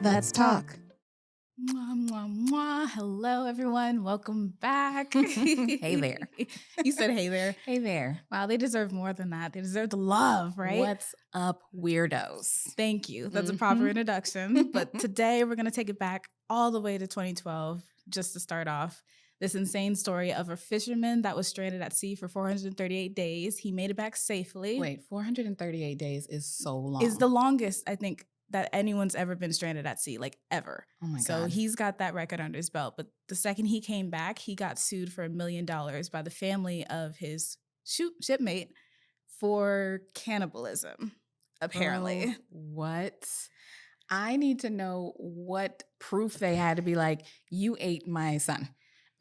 Let's talk. Mwah, mwah, mwah. Hello, everyone. Welcome back. Hey there. You said hey there. Hey there. Wow, they deserve more than that. They deserve the love, right? What's up, weirdos? Thank you. That's a proper introduction. But today we're going to take it back all the way to 2012 just to start off. This insane story of a fisherman that was stranded at sea for 438 days. He made it back safely. Wait, 438 days is so long. Is the longest, I think, that anyone's ever been stranded at sea, like ever. Oh my God. So he's got that record under his belt. But the second he came back, he got sued for $1 million by the family of his shipmate for cannibalism, apparently. What? I need to know what proof they had to be like, you ate my son.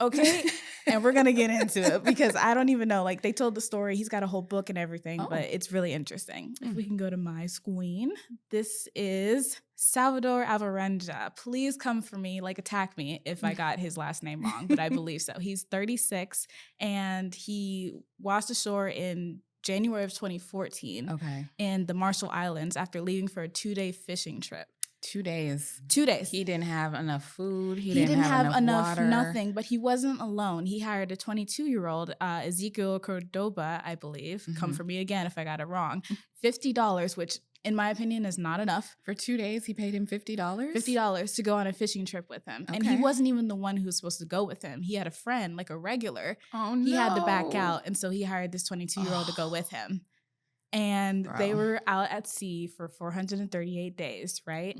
Okay. And we're going to get into it because I don't even know. Like, they told the story. He's got a whole book and everything, but it's really interesting. If we can go to my screen. This is Salvador Alvarenga. Please come for me, like attack me if I got his last name wrong, but I believe so. He's 36 and he washed ashore in January of 2014 in the Marshall Islands after leaving for a 2-day fishing trip. 2 days. 2 days. He didn't have enough food. He didn't have enough water. Nothing, but he wasn't alone. He hired a 22-year-old, Ezekiel Cordoba, I believe. Come for me again if I got it wrong. $50, which in my opinion is not enough. For 2 days, he paid him $50? $50 to go on a fishing trip with him. And he wasn't even the one who was supposed to go with him. He had a friend, like a regular. Oh, no. He had to back out, and so he hired this 22-year-old to go with him. And they were out at sea for 438 days, right?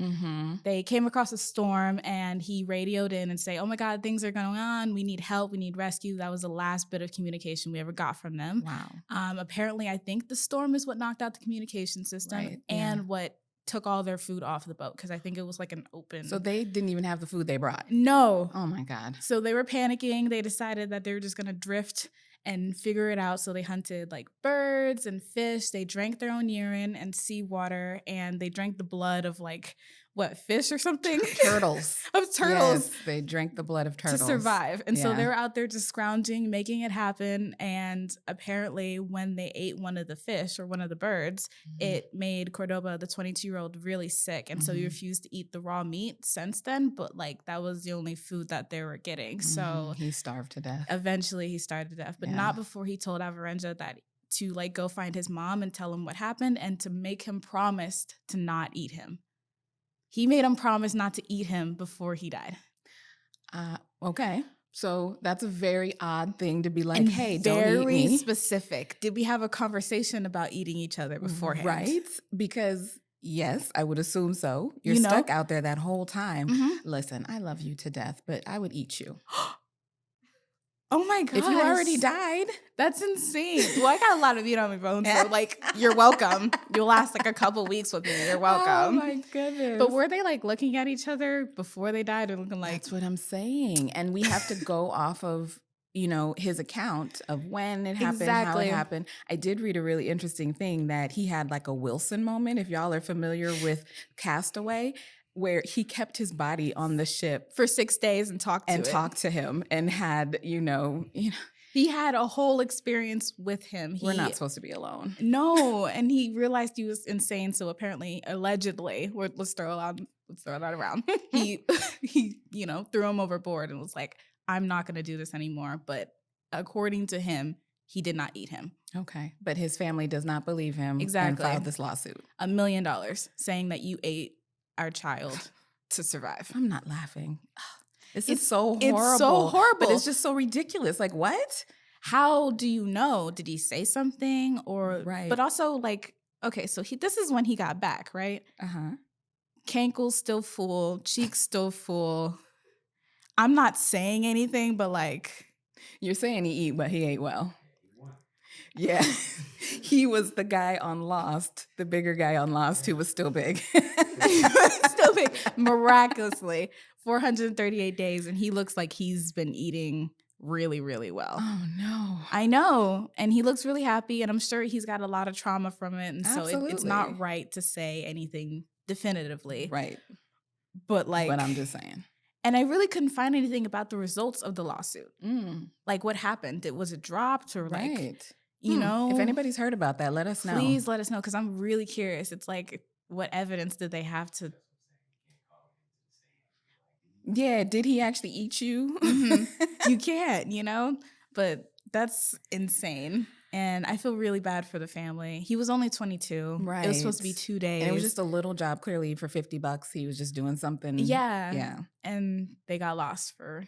They came across a storm and he radioed in and say, oh my God, things are going on. We need help. We need rescue. That was the last bit of communication we ever got from them. Wow. Apparently, I think the storm is what knocked out the communication system and what took all their food off the boat because I think it was like an open. So they didn't even have the food they brought? No. Oh my God. So they were panicking. They decided that they were just going to drift and figure it out. So they hunted like birds and fish. They drank their own urine and seawater, and they drank the blood of like, what, fish or something? Turtles. Of turtles. Yes, they drank the blood of turtles. To survive. And so they were out there just scrounging, making it happen. And apparently when they ate one of the fish or one of the birds, it made Cordoba, the 22-year-old, really sick. And so he refused to eat the raw meat since then. But like that was the only food that they were getting. So he starved to death. Eventually he starved to death, but not before he told Alvarenga that to like go find his mom and tell him what happened and to make him promise to not eat him. He made him promise not to eat him before he died. Okay. So that's a very odd thing to be like, and hey, don't eat me. Very specific. Did we have a conversation about eating each other beforehand? Right. Because yes, I would assume so. You're stuck out there that whole time. Listen, I love you to death, but I would eat you. Oh my God. If you already died. That's insane. Well, I got a lot of meat on my bones, so like, you're welcome. You'll last like a couple weeks with me. You're welcome. Oh my goodness. But were they like looking at each other before they died or looking like? That's what I'm saying. And we have to go off of, you know, his account of when it happened, how it happened. I did read a really interesting thing that he had like a Wilson moment, if y'all are familiar with Castaway, where he kept his body on the ship for 6 days and talked to him and had, you know. He had a whole experience with him. We're not supposed to be alone. No, and he realized he was insane. So apparently, allegedly, let's throw that around. he threw him overboard and was like, "I'm not going to do this anymore." But according to him, he did not eat him. Okay, but his family does not believe him. Exactly. And filed this lawsuit. $1 million, saying that you ate our child to survive. I'm not laughing. This is so horrible. It's so horrible. But it's just so ridiculous. Like, what? How do you know? Did he say something? Or right. But also, like, okay, so this is when he got back, right? Cankles still full, cheeks still full. I'm not saying anything, but like. You're saying he ate, but he ate well. Yeah. He was the guy on Lost, the bigger guy on Lost who was still big. Still big. Miraculously. 438 days, and he looks like he's been eating really, really well. Oh, no. I know. And he looks really happy, and I'm sure he's got a lot of trauma from it. And so it's not right to say anything definitively. Right. But like. But I'm just saying. And I really couldn't find anything about the results of the lawsuit. Like what happened? Was it dropped or like, you know? If anybody's heard about that, let us know. Please let us know because I'm really curious. It's like, what evidence did they have to? Yeah, did he actually eat you? You can't, but that's insane. And I feel really bad for the family. He was only 22. Right. It was supposed to be 2 days. And it was just a little job, clearly, for $50. He was just doing something. Yeah. Yeah. And they got lost for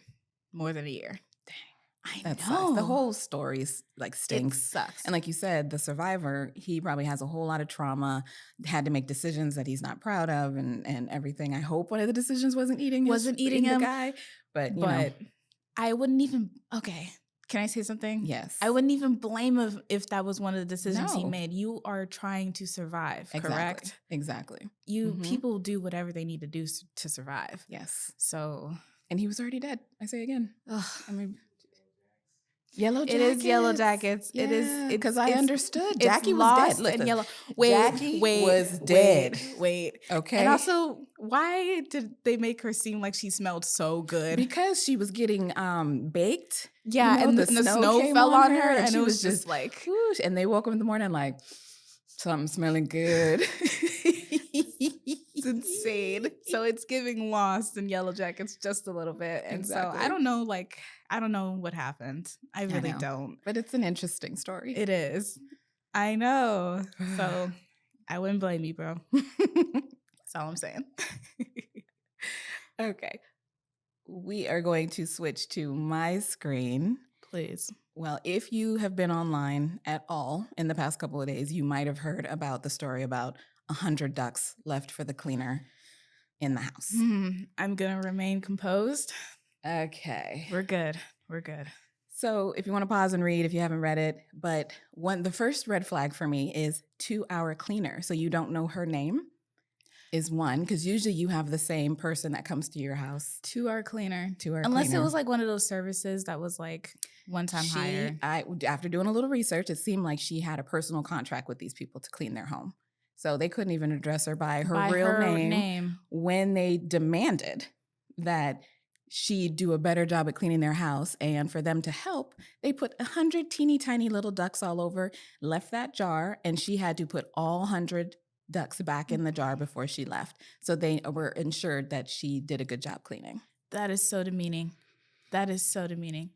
more than a year. Dang. That sucks. The whole story stinks. It sucks. And like you said, the survivor, he probably has a whole lot of trauma, had to make decisions that he's not proud of and everything. I hope one of the decisions wasn't eating him. The guy. But I wouldn't even, okay. Can I say something? Yes. I wouldn't even blame him if that was one of the decisions he made. You are trying to survive, correct? Exactly. People do whatever they need to do to survive. Yes. So. And he was already dead. I say again. I mean, Yellow Jackets. It is Yellow Jackets. Yeah, it is because I understood. Jackie was dead. And yellow. Jackie was dead. Wait. Okay. And also, why did they make her seem like she smelled so good? Because she was getting baked. Yeah, and the snow fell on her, and it was just like, whoosh, and they woke up in the morning like, something smelling good. It's insane. So it's giving Lost and Yellow Jackets just a little bit. And so I don't know, I don't know what happened. I really don't. But it's an interesting story. It is. I know. So I wouldn't blame you, bro. That's all I'm saying. Okay. We are going to switch to my screen. Please. Well, if you have been online at all in the past couple of days, you might have heard about the story about 100 ducks left for the cleaner in the house. I'm going to remain composed. Okay. We're good. We're good. So if you want to pause and read if you haven't read it, but the first red flag for me is 2-hour cleaner. So you don't know her name is one, because usually you have the same person that comes to your house. 2-hour cleaner. 2-hour Unless cleaner. it was like one of those services that was like one-time hire. After doing a little research, it seemed like she had a personal contract with these people to clean their home. So they couldn't even address her by her real name when they demanded that she do a better job at cleaning their house. And for them to help, they put 100 teeny tiny little ducks all over, left that jar, and she had to put all 100 ducks back in the jar before she left. So they were ensured that she did a good job cleaning. That is so demeaning. That is so demeaning.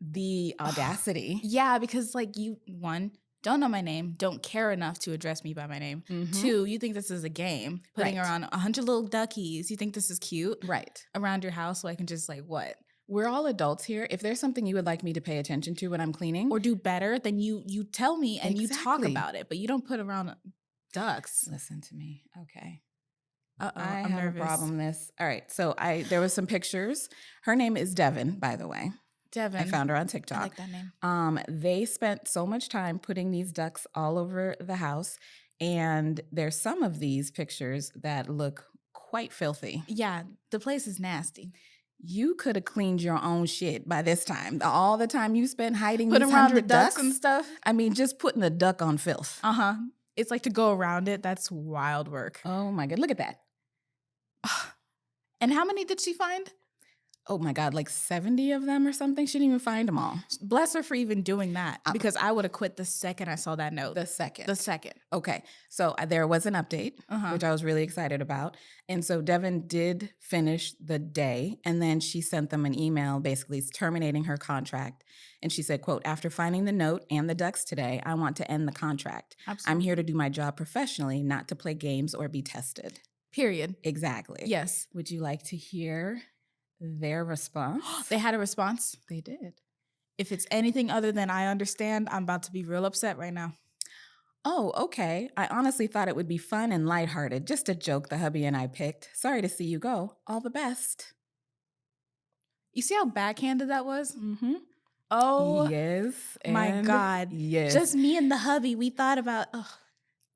The audacity. Yeah, because you, one, don't know my name, don't care enough to address me by my name. 2, you think this is a game, putting around 100 little duckies. You think this is cute? Right. Around your house so I can just what? We're all adults here. If there's something you would like me to pay attention to when I'm cleaning. Or do better, then you tell me and you talk about it, but you don't put around ducks. Listen to me. Okay. I'm have nervous. A problem this. All right. So there was some pictures. Her name is Devin, by the way. Devin. I found her on TikTok. I like that name. They spent so much time putting these ducks all over the house. And there's some of these pictures that look quite filthy. Yeah. The place is nasty. You could have cleaned your own shit by this time. All the time you spent hiding these around 100 the ducks and stuff. I mean, just putting a duck on filth. It's like to go around it. That's wild work. Oh my God. Look at that. And how many did she find? Oh my God, 70 of them or something. She didn't even find them all. Bless her for even doing that, because I would have quit the second I saw that note. The second. Okay. So there was an update, which I was really excited about. And so Devin did finish the day, and then she sent them an email basically terminating her contract. And she said, quote, "After finding the note and the ducks today, I want to end the contract. Absolutely. I'm here to do my job professionally, not to play games or be tested." Period. Exactly. Yes. Would you like to hear their response? They had a response? They did. If it's anything other than I understand, I'm about to be real upset right now. Oh, okay. I honestly thought it would be fun and lighthearted. Just a joke the hubby and I picked. Sorry to see you go. All the best. You see how backhanded that was? Mm-hmm. Oh, yes. My God. Yes. Just me and the hubby. We thought about,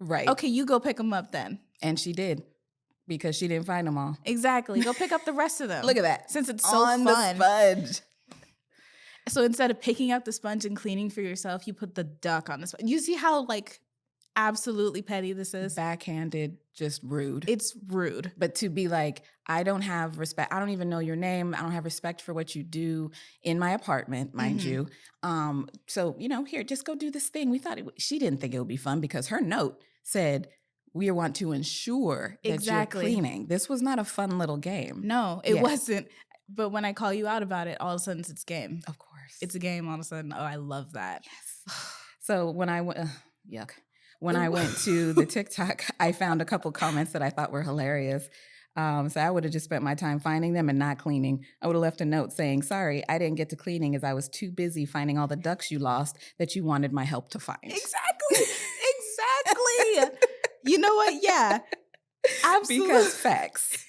right. Okay, you go pick them up then. And she did, because she didn't find them all. Exactly. Go pick up the rest of them. Look at that. Since it's so on fun. The sponge. So instead of picking up the sponge and cleaning for yourself, you put the duck on the sponge. You see how absolutely petty this is? Backhanded, just rude. It's rude. But to be I don't have respect. I don't even know your name. I don't have respect for what you do in my apartment, mind you. So, here, just go do this thing. We thought she didn't think it would be fun because her note said, "We want to ensure that you're cleaning." This was not a fun little game. No, it wasn't. But when I call you out about it, all of a sudden it's game. Of course. It's a game all of a sudden. Oh, I love that. Yes. So when I went, yuck. When I went to the TikTok, I found a couple comments that I thought were hilarious. So I would have just spent my time finding them and not cleaning. I would have left a note saying, sorry, I didn't get to cleaning as I was too busy finding all the ducks you lost that you wanted my help to find. Exactly. You know what? Yeah. Absolutely. Because facts.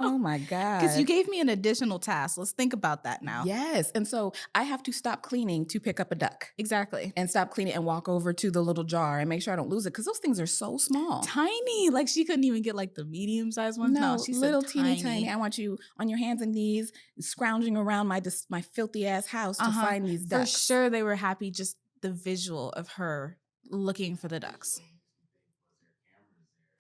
Oh my God. Because you gave me an additional task. Let's think about that now. Yes. And so I have to stop cleaning to pick up a duck. Exactly. And stop cleaning and walk over to the little jar and make sure I don't lose it. Because those things are so small. Tiny. Like she couldn't even get like the medium-sized ones. No, she said little teeny tiny. I want you on your hands and knees scrounging around my filthy ass house to find these ducks. For sure they were happy just the visual of her looking for the ducks.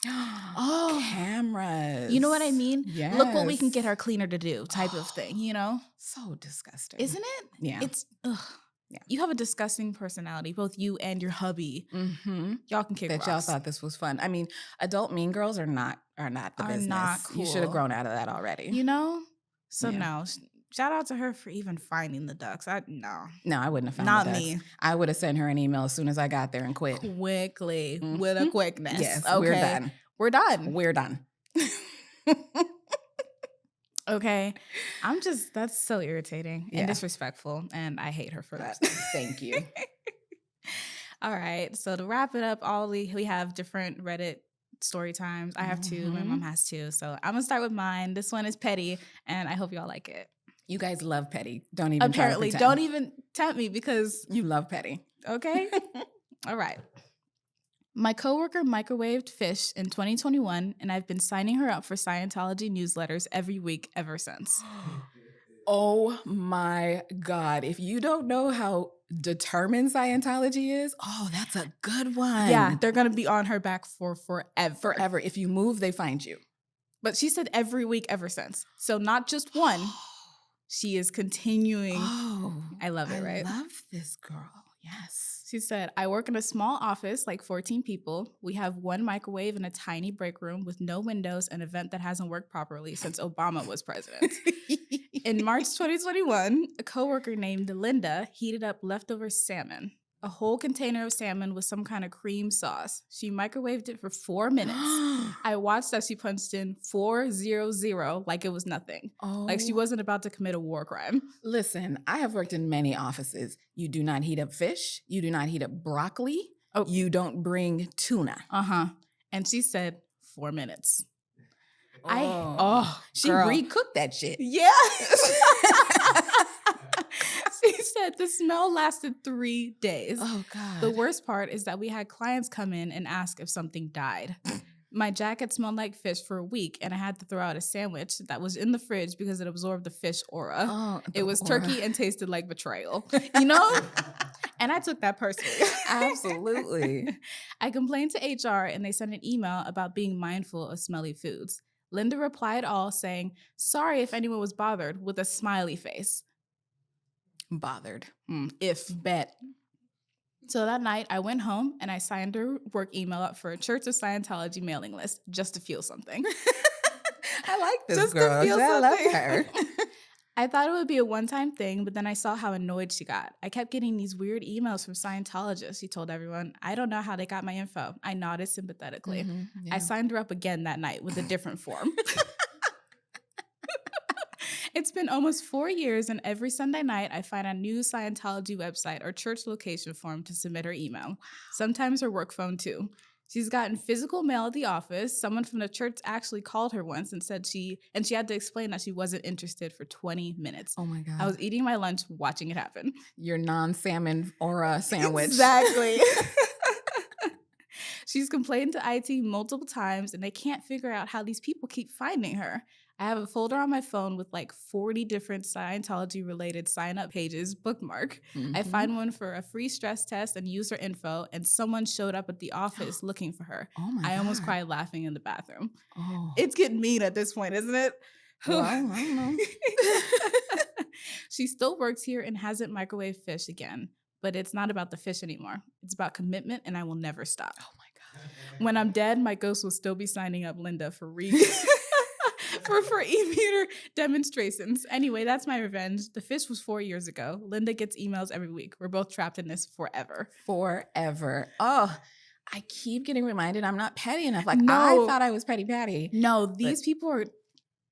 Oh, cameras. You know what I mean? Yes. Look what we can get our cleaner to do type of thing, you know? So disgusting. Isn't it? Yeah. It's, ugh. Yeah. You have a disgusting personality, both you and your hubby. Mm-hmm. Y'all can kick rocks. Y'all thought this was fun. I mean, adult mean girls are not the business. Not cool. You should have grown out of that already. You know? So no. Shout out to her for even finding the ducks. No, I wouldn't have found not the ducks. Me. I would have sent her an email as soon as I got there and quit. Quickly, with a quickness. Yes, okay. we're done. We're done. Okay. That's so irritating and disrespectful, and I hate her for that. Thank you. All right. So to wrap it up, we have different Reddit story times. I have two. My mom has two. So I'm going to start with mine. This one is petty, and I hope y'all like it. You guys love petty. Don't even Apparently, try to pretend. don't even tempt me because you love petty. Okay. All right. My coworker microwaved fish in 2021, and I've been signing her up for Scientology newsletters every week ever since. Oh my God. If you don't know how determined Scientology is, that's a good one. Yeah, they're going to be on her back for forever. Forever. If you move, they find you. But she said every week ever since. So not just one. She is continuing. I love it, right? I love this girl. Yes. She said, I work in a small office, like 14 people. We have one microwave and a tiny break room with no windows and a vent that hasn't worked properly since Obama was president. In March 2021, a coworker named Linda heated up leftover salmon, a whole container of salmon with some kind of cream sauce. She microwaved it for 4 minutes. I watched as she punched in 400 like it was nothing. Like she wasn't about to commit a war crime. Listen, I have worked in many offices. You do not heat up fish. You do not heat up broccoli. You don't bring tuna. And she said 4 minutes. She recooked that shit. Yeah. She said the smell lasted 3 days. Oh, God. The worst part is that we had clients come in and ask if something died. My jacket smelled like fish for a week, and I had to throw out a sandwich that was in the fridge because it absorbed the fish aura. It was turkey and tasted like betrayal. You know? And I took that personally. Absolutely. I complained to HR, and they sent an email about being mindful of smelly foods. Linda replied all saying, sorry if anyone was bothered, with a smiley face. Bothered. Bet. So that night, I went home and I signed her work email up for a Church of Scientology mailing list just to feel something. I like this just girl. To feel I something. love her. I thought it would be a one-time thing, but then I saw how annoyed she got. I kept getting these weird emails from Scientologists. She told everyone, I don't know how they got my info. I nodded sympathetically. I signed her up again that night with a different form. It's been almost 4 years, and every Sunday night, I find a new Scientology website or church location form to submit her email. Sometimes her work phone, too. She's gotten physical mail at the office. Someone from the church actually called her once and said she had to explain that she wasn't interested for 20 minutes. Oh, my God. I was eating my lunch watching it happen. Your non-salmon aura sandwich. Exactly. She's complained to IT multiple times, and they can't figure out how these people keep finding her. I have a folder on my phone with like 40 different Scientology-related sign-up pages bookmarked. I find one for a free stress test and user info, and someone showed up at the office looking for her. Oh my God. I almost cried laughing in the bathroom. It's getting mean at this point, isn't it? Well, I don't know. She still works here and hasn't microwaved fish again, but it's not about the fish anymore. It's about commitment, and I will never stop. Oh my God. When I'm dead, my ghost will still be signing up Linda for for e-meter demonstrations. Anyway, that's my revenge. The fish was 4 years ago. Linda gets emails every week. We're both trapped in this forever. Forever. Oh, I keep getting reminded I'm not petty enough. Like, No. I thought I was petty patty. No, these people are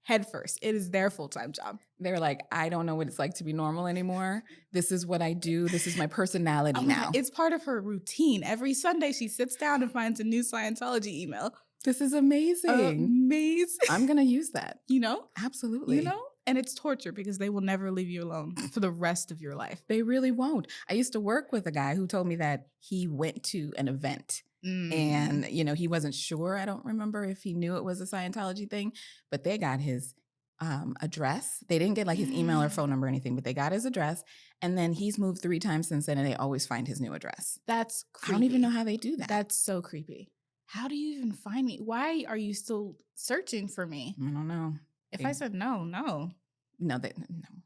head first. It is their full-time job. They're like, I don't know what it's like to be normal anymore. This is what I do. This is my personality now. It's part of her routine. Every Sunday, she sits down and finds a new Scientology email. This is amazing. Amazing. I'm going to use that. You know? Absolutely. You know? And it's torture because they will never leave you alone for the rest of your life. They really won't. I used to work with a guy who told me that he went to an event and, you know, he wasn't sure. I don't remember if he knew it was a Scientology thing, but they got his address. They didn't get like his email or phone number or anything, but they got his address. And then he's moved 3 times since then and they always find his new address. That's creepy. I don't even know how they do that. That's so creepy. How do you even find me? Why are you still searching for me? I don't know. If I said no. No, what are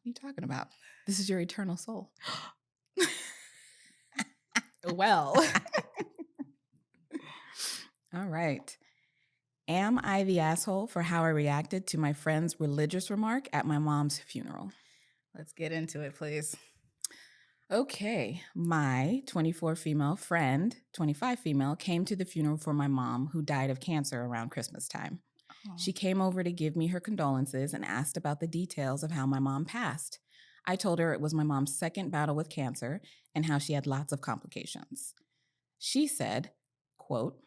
you talking about? This is your eternal soul. Well. All right. Am I the asshole for how I reacted to my friend's religious remark at my mom's funeral? Let's get into it, please. Okay. My 24 female friend, 25 female, came to the funeral for my mom who died of cancer around Christmas time. She came over to give me her condolences and asked about the details of how my mom passed. I told her it was my mom's second battle with cancer and how she had lots of complications. She said, quote,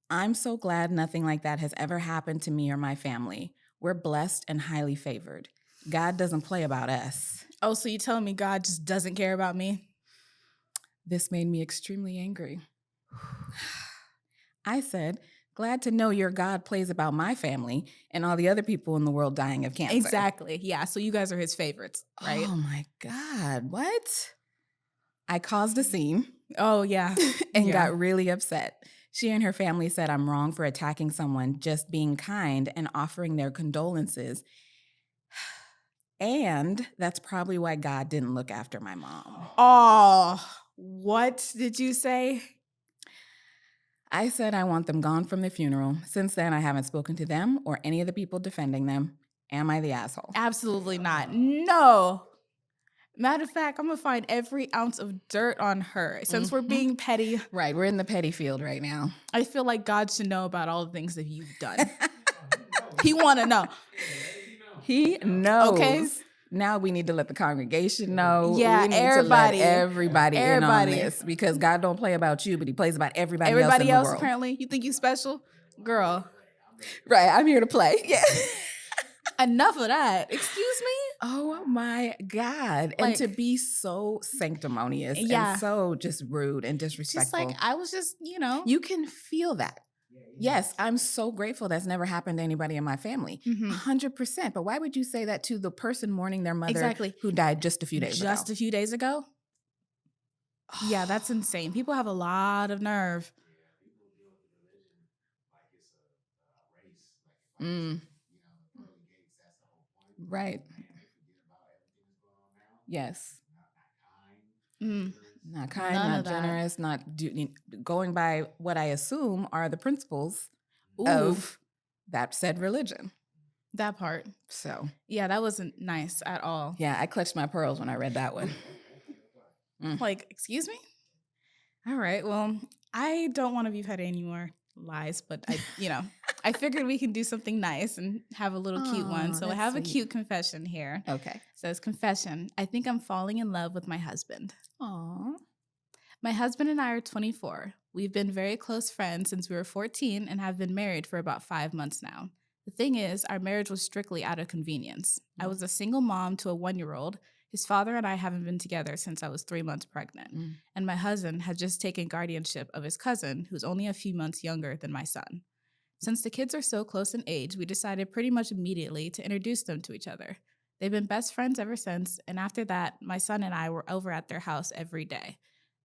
I'm so glad nothing like that has ever happened to me or my family. We're blessed and highly favored. God doesn't play about us. Oh, so you telling me God just doesn't care about me? This made me extremely angry. I said, glad to know your God plays about my family and all the other people in the world dying of cancer. Exactly. Yeah. So you guys are his favorites, right? Oh my God. What? I caused a scene. Oh, yeah. And got really upset. She and her family said I'm wrong for attacking someone, just being kind and offering their condolences. And that's probably why God didn't look after my mom. Oh, what did you say? I said I want them gone from the funeral. Since then, I haven't spoken to them or any of the people defending them. Am I the asshole? Absolutely not. No. Matter of fact, I'm going to find every ounce of dirt on her. Since we're being petty. Right. We're in the petty field right now. I feel like God should know about all the things that you've done. He want to know. He knows. Okay. Now we need to let the congregation know. Yeah, we need everybody. To let everybody in on this because God don't play about you, but he plays about everybody else in the world. Apparently. You think you special? Girl. Right. I'm here to play. Yeah. Enough of that. Excuse me? Oh my God. And to be so sanctimonious and so just rude and disrespectful. Just like, I was just, You can feel that. Yes, I'm so grateful that's never happened to anybody in my family. 100%. But why would you say that to the person mourning their mother who died just a few days ago? Just a few days ago? Yeah, that's insane. People have a lot of nerve. Right. Yes. Not kind, not generous, going by what I assume are the principles of that said religion. That part. So. Yeah, that wasn't nice at all. Yeah, I clutched my pearls when I read that one. Like, excuse me? All right, well, I don't want to be petty anymore. Lies, but I figured we can do something nice and have a little cute one. So I have a cute confession here. Okay. So it's confession. I think I'm falling in love with my husband. Aww. My husband and I are 24. We've been very close friends since we were 14 and have been married for about 5 months now. The thing is, our marriage was strictly out of convenience. I was a single mom to a 1-year-old. His father and I haven't been together since I was 3 months pregnant. And my husband had just taken guardianship of his cousin, who's only a few months younger than my son. Since the kids are so close in age, we decided pretty much immediately to introduce them to each other. They've been best friends ever since, and after that, my son and I were over at their house every day.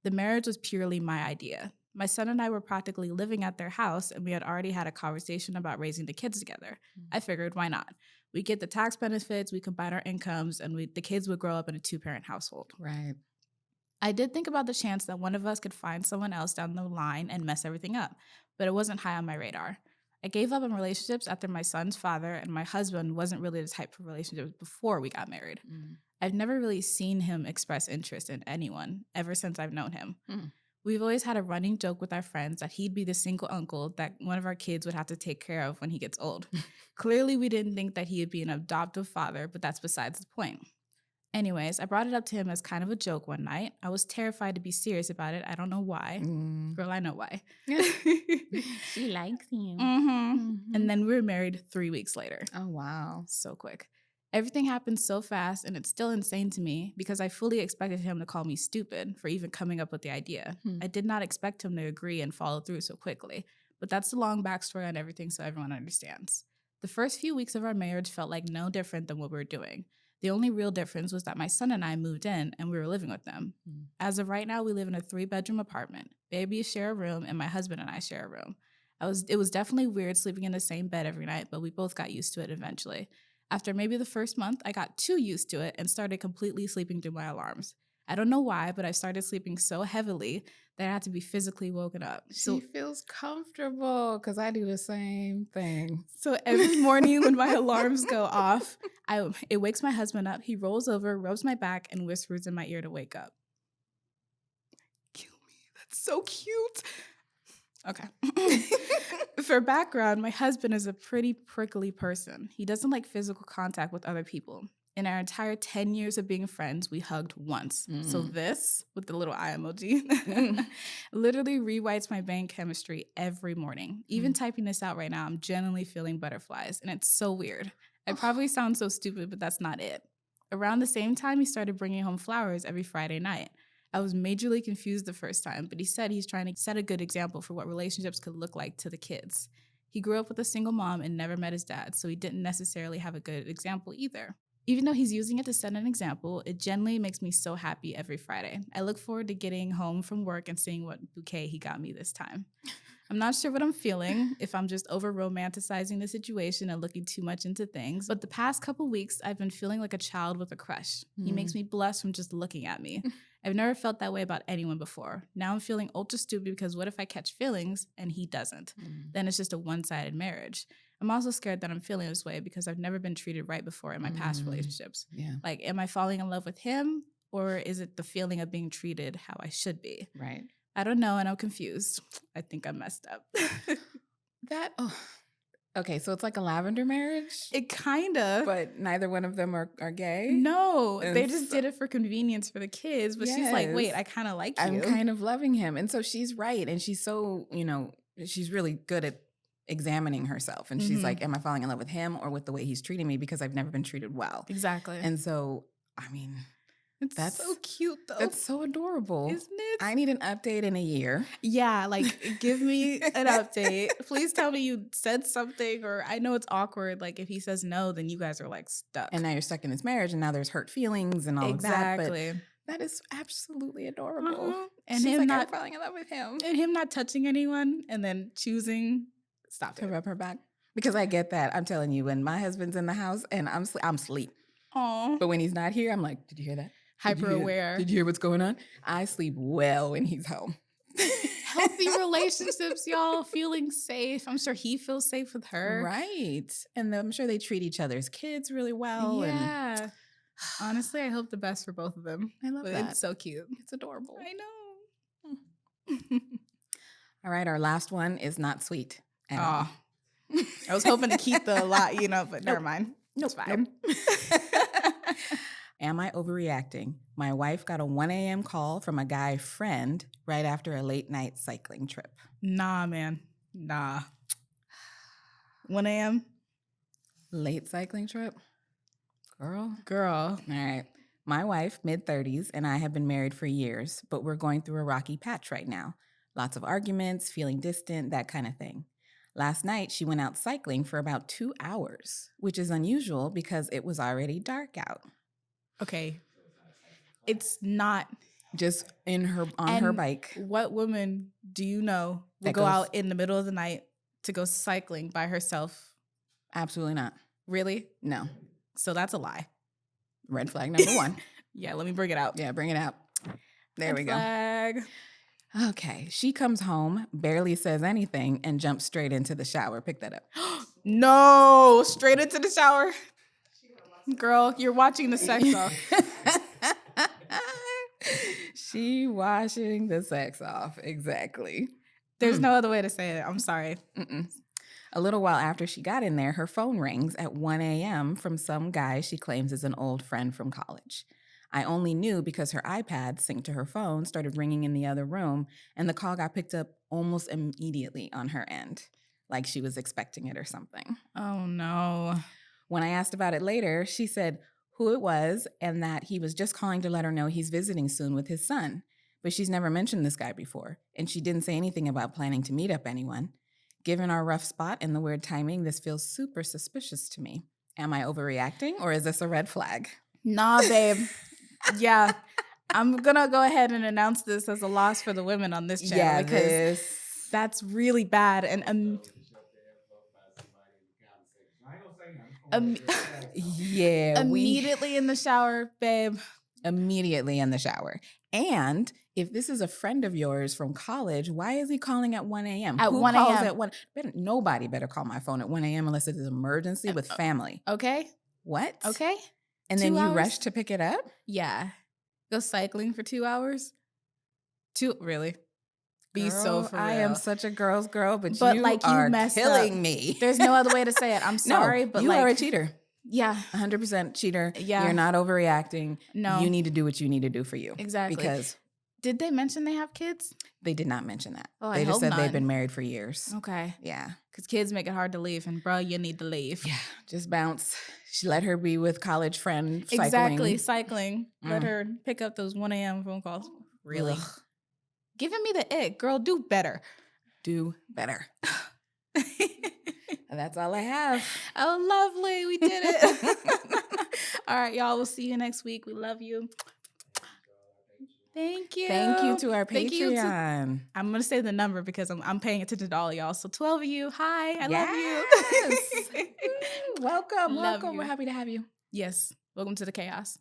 The marriage was purely my idea. My son and I were practically living at their house, and we had already had a conversation about raising the kids together. I figured, why not? We get the tax benefits, we combine our incomes, and the kids would grow up in a 2-parent household. Right. I did think about the chance that one of us could find someone else down the line and mess everything up, but it wasn't high on my radar. I gave up on relationships after my son's father and my husband wasn't really the type for relationships before we got married. I've never really seen him express interest in anyone ever since I've known him. We've always had a running joke with our friends that he'd be the single uncle that one of our kids would have to take care of when he gets old. Clearly, we didn't think that he would be an adoptive father, but that's besides the point. Anyways, I brought it up to him as kind of a joke one night. I was terrified to be serious about it. I don't know why. Girl, I know why. She likes you. And then we were married 3 weeks later. Oh, wow. So quick. Everything happened so fast, and it's still insane to me because I fully expected him to call me stupid for even coming up with the idea. I did not expect him to agree and follow through so quickly. But that's the long backstory on everything so everyone understands. The first few weeks of our marriage felt like no different than what we were doing. The only real difference was that my son and I moved in and we were living with them. As of right now, we live in a 3-bedroom apartment. Babies share a room and my husband and I share a room. It was definitely weird sleeping in the same bed every night, but we both got used to it eventually. After maybe the first month, I got too used to it and started completely sleeping through my alarms. I don't know why, but I started sleeping so heavily that I had to be physically woken up. She feels comfortable because I do the same thing. So every morning when my alarms go off, it wakes my husband up. He rolls over, rubs my back, and whispers in my ear to wake up. Kill me. That's so cute. Okay. For background, my husband is a pretty prickly person. He doesn't like physical contact with other people. In our entire 10 years of being friends, we hugged once. So this, with the little eye emoji, literally rewrites my brain chemistry every morning. Even typing this out right now, I'm genuinely feeling butterflies, and it's so weird. I probably sound so stupid, but that's not it. Around the same time, he started bringing home flowers every Friday night. I was majorly confused the first time, but he said he's trying to set a good example for what relationships could look like to the kids. He grew up with a single mom and never met his dad, so he didn't necessarily have a good example either. Even though he's using it to set an example, it genuinely makes me so happy every Friday. I look forward to getting home from work and seeing what bouquet he got me this time. I'm not sure what I'm feeling, if I'm just over-romanticizing the situation and looking too much into things, but the past couple weeks, I've been feeling like a child with a crush. He makes me blush from just looking at me. I've never felt that way about anyone before. Now I'm feeling ultra stupid because what if I catch feelings and he doesn't? Then it's just a one-sided marriage. I'm also scared that I'm feeling this way because I've never been treated right before in my past relationships. Like, am I falling in love with him, or is it the feeling of being treated how I should be? Right. I don't know, and I'm confused. I think I'm messed up. Okay, so it's like a lavender marriage? It kind of. But neither one of them are gay? No, they just did it for convenience for the kids. But she's like, wait, I kind of like you. I'm kind of loving him. And so she's right. And she's so, she's really good at examining herself. And she's like, am I falling in love with him or with the way he's treating me? Because I've never been treated well. Exactly. And so, I mean... That's so cute, though. That's so adorable. Isn't it? I need an update in a year. Yeah, like, give me an update. Please tell me you said something, or I know it's awkward. Like, if he says no, then you guys are, like, stuck. And now you're stuck in this marriage, and now there's hurt feelings and all of that. Exactly. That is absolutely adorable. And she's him like, not I'm falling in love with him. And him not touching anyone and then choosing to rub her back. Because I get that. I'm telling you, when my husband's in the house and I'm asleep. Aww. But when he's not here, I'm like, did you hear that? Hyper aware. Did you hear what's going on? I sleep well when he's home. Healthy relationships, y'all. Feeling safe. I'm sure he feels safe with her. Right. And I'm sure they treat each other's kids really well. Yeah. Honestly, I hope the best for both of them. I love that. It's so cute. It's adorable. I know. All right. Our last one is not sweet at all. I was hoping to keep the lot, but never mind. It's fine. Am I overreacting? My wife got a 1 a.m. call from a guy friend right after a late night cycling trip. Nah, man. Nah. 1 a.m.? Late cycling trip? Girl. All right. My wife, mid-30s, and I have been married for years, but we're going through a rocky patch right now. Lots of arguments, feeling distant, that kind of thing. Last night, she went out cycling for about 2 hours, which is unusual because it was already dark out. Okay. It's not just on her bike. What woman do you know will go out in the middle of the night to go cycling by herself? Absolutely not. Really? No. So that's a lie. Red flag number 1. Yeah, let me bring it out. Yeah, bring it out. There we go. Flag. Okay, she comes home, barely says anything, and jumps straight into the shower. Pick that up. No, straight into the shower. Girl, you're watching the sex off. She washing the sex off. Exactly. There's no other way to say it. I'm sorry. A little while after she got in there, her phone rings at 1 a.m. from some guy she claims is an old friend from college. I only knew because her iPad synced to her phone, started ringing in the other room, and the call got picked up almost immediately on her end, like she was expecting it or something. Oh, no. When I asked about it later, she said who it was and that he was just calling to let her know he's visiting soon with his son. But she's never mentioned this guy before, and she didn't say anything about planning to meet up anyone. Given our rough spot and the weird timing, this feels super suspicious to me. Am I overreacting, or is this a red flag? Nah, babe. Yeah. I'm going to go ahead and announce this as a loss for the women on this channel because that's really bad. And immediately in the shower, babe. Immediately in the shower. And if this is a friend of yours from college, why is he calling at 1 a.m.? At 1 a.m. Nobody better call my phone at 1 a.m. unless it's an emergency with family. Okay. What? Okay. And then you rush to pick it up? Yeah. Go cycling for 2 hours? Really? Be Girl, so for real. I am such a girl's girl, but you like are messed killing up. Me. There's no other way to say it. I'm sorry, but you are a cheater. Yeah. 100% cheater. Yeah. You're not overreacting. No. You need to do what you need to do for you. Exactly. Because did they mention they have kids? They did not mention that. Oh, they just said not. they've been married for years. Okay. Yeah. Because kids make it hard to leave, and bro, you need to leave. Yeah. Just bounce. She let her be with college friend cycling. Exactly. Cycling. Let her pick up those 1 a.m. phone calls. Really? Ugh. Giving me the ick. Girl, do better. Do better. That's all I have. Oh, lovely. We did it. All right, y'all. We'll see you next week. We love you. Thank you. Thank you to our Patreon. I'm going to say the number because I'm paying attention to all y'all. So 12 of you. Hi. I love you. Welcome. Love welcome. You. We're happy to have you. Yes. Welcome to the chaos.